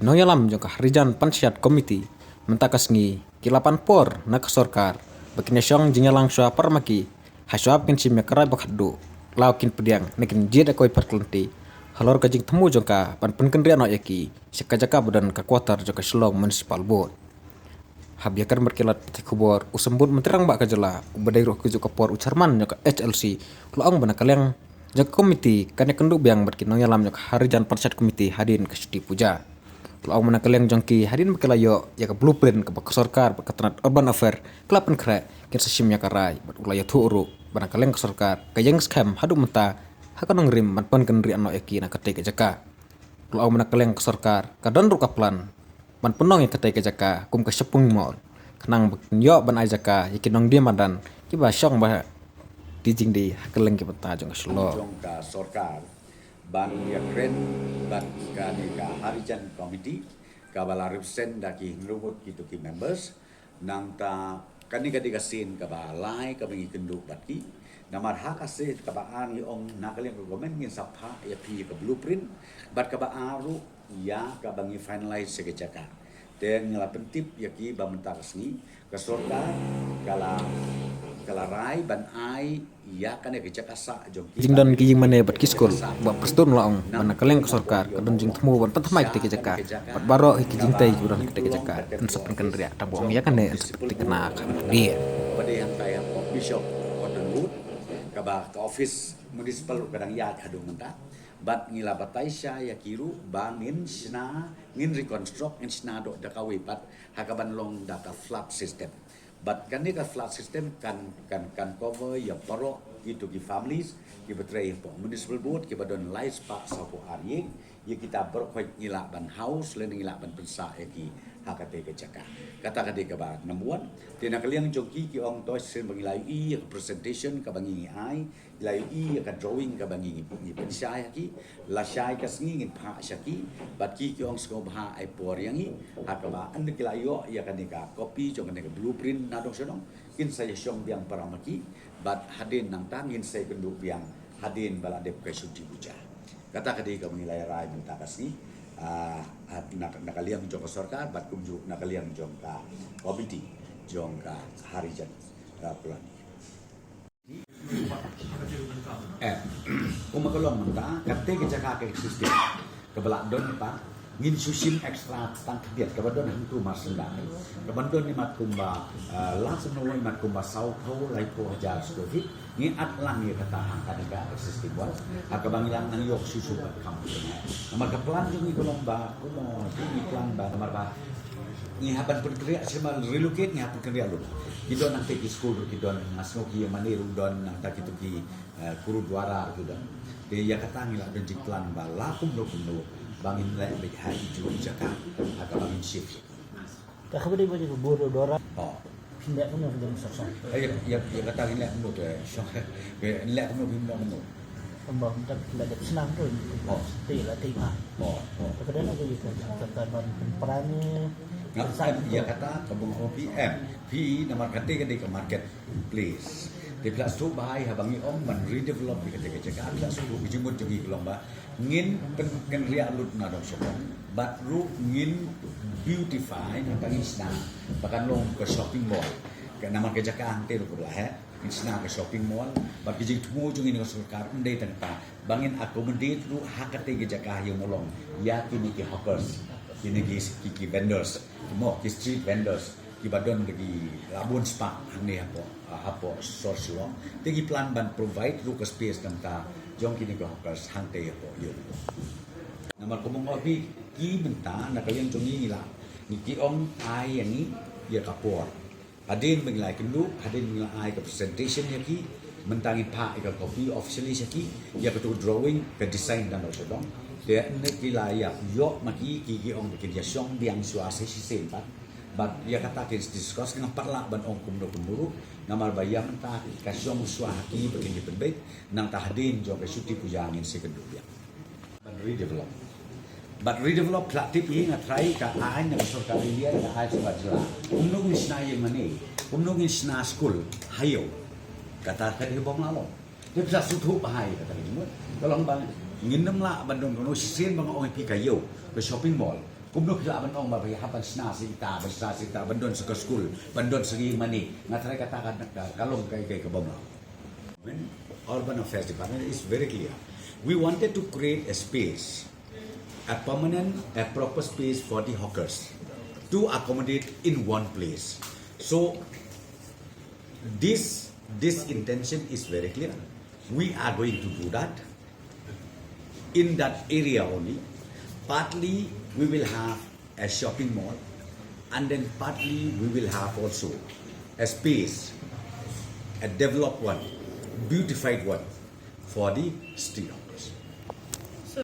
Noyalam jong Harijan Panchayat Komiti mentakas ngi kilapan por nak sorkar bakin syong jingalang syua parmaki hasyap kin sim yakrai bakhadu laukin pediang nekin jeda koi perkelenti halor kajing temu jongka pan penkendrian no yaki sekajaka budan ka kuatar jongka Shillong Municipal Board habiakan berkilat kubor usembut menterang bak kajela ubadai roh kuju kapor ucarman jongka HLC luang bana kaliang jongka komiti kane kenduk biang berkin noyalam jongka Harijan Panchayat Komiti hadin ke Syuti Puja luang bana kaliang jongki hadin berkelayo ya ka blueprint ke bak sorkar berketenat urban affair kelapan kre kin sesim yakarai bat ulaya tuuru bana kaliang ke sorkar kayang scam hadu menta hakan ngrim man pon kendri ano yaki na kate jaka luang bana kaliang ke sorkar kadon ru kaplan man penong yang kate jaka kum ke sepung mall kenang yo ban ajaka yakin nong dia madan kiba syong ba dijing di hakeleng ki peta jong selo jong ka sorkar ban ya kren ban ka ni ka Harijan Komiti ka bala represent daki ngrubut kitu ki members nang ta kani ka digasin ka balai ka bingi kenduk batki namar hak ase ka baan ni ong nakaleng government ngin sapha ya pi ka blueprint bat ka ba aru ya ka bangi finalize segejaka dan ngala pentip ya ki ba mentakas ni ka sorkar kala rai ban ai ya kan ya kecak asa jong jing don ki jing mane bat kiskul ba prestun laong mana kaleng ke sorkar kadon jing temu ban pantamai kete jaka bat baro ki jing tai kuran kete jaka dan sepen kendria tabong ya kan ne seperti kena dia pada yang kaya bishop Cotton Wood ka ba ka office municipal kadang ya kadung menta bat ngila batai sya ya kiru bangin sna ngin reconstruct in sna do da kawi pat hakaban long data flood system but kan ni ka flood system kan cover ya paro itu ki families ki betray po municipal board ki badon lies pa sa po ari ya kita berkhoi ngila ban house len ngila ban pensa ya ki hakate ke jaka kata kade ka ba namuan tina kaliang joki ki ong toy sen bangilai i presentation ka bangi ai lai i ka drawing ka bangi ni pensa ya ki la syai ka sngi ngin pha syaki bat ki ong sko bha ai por yang i hakaba an ki layo ya kan ka copy jong kan ka blueprint na dong senong kin saya syong biang paramaki bat hadin nang tangin saya kenduk biang hadin bala dep ka Syuti Puja kata kade ka mengilai rai minta kasih nakaliang jong ka sorkar bat kumju nakaliang jong ka komiti jong ka Harijan Pelani kumakalong menta kate ke jaka ke sistem kebelak don pa ngin susim ekstra tang kebiat kabadon hantu masendang kabadon ni mat kumba langsung no mat kumba sau tho lai ko hajar skovit ni at lang ni kata angka ka sistem wal akabang ilang nang yok susu bat kampung namar ka plan jung ni kolomba kumo ni plan ba namar ba ni haban perkria semal relocate ni haban kerja lu kidon nang teki school kidon masno ki maniru don nang ta kitu ki kuru duara kidon de ya kata ngila don plan ba lakum do kuno bangin lai bek hai ju jaka aka bangin shift ka khabari ba ju boro dora oh pindah kuno dengan sosok ya kata ngila kuno de syok be ngila kuno bimba kuno kembang tak ada senang tu ti la ti ha kadang aku juga tentang perani ya kata kabung OPM P nama kata ke market place di plus tu bahai habangi om man redevelop di kata jaga plus tu bijimut jogi kelomba ngin pen ria lut na dong sokong but ru ngin beautify habangi sna bahkan long ke shopping mall ke nama ke jaga ante ru lah sna ke shopping mall but bijing tumu jogi ni sorkar ndai tanta bangin accommodate ru hakate ke jaga yang molong ya kini ke hawkers kini ki vendors mo ki street vendors ki badon lagi labun spa ni hapo source lo tegi plan ban provide lu ke space tanta jong kini ko hawkers hante hapo yo namar ko mo bi ki benta na kayang jongi ngila ni ki ong ai yang ni ya kapor hadin menglai kendu hadin menglai ai ke presentation ya ki mentangi pa ka copy officially syaki ya ke drawing ke design dan so dong dia nak kilaya yo maki ki ong bikin dia syong biang suase si sempat but dia kata kita discuss dengan parla ban ong kum do kumuru namar bayam ta ka syong suaki bikin dia perbait nang tahdin jo ke Syuti Puja angin sekedu dia ban redevelop but redevelop platip ini ngatrai ka ain na sorkar dia ka ai sebajla umnung isna yang mane umnung isna school hayo kata dia bom lalo dia bisa sutu bahai kata dia kalau bang nginam la bandung kono sin bang oi pi kayo ke shopping mall kumno pila ban ong mabay haban sna sita bandon sa school bandon sa mani ngatray katakan kalong kay kabom. When Urban Affairs Department is very clear, we wanted to create a space, a permanent, a proper space for the hawkers to accommodate in one place. So this intention is very clear. We are going to do that in that area only. Partly we will have a shopping mall, and then partly we will have also a space, a developed one, beautified one for the street.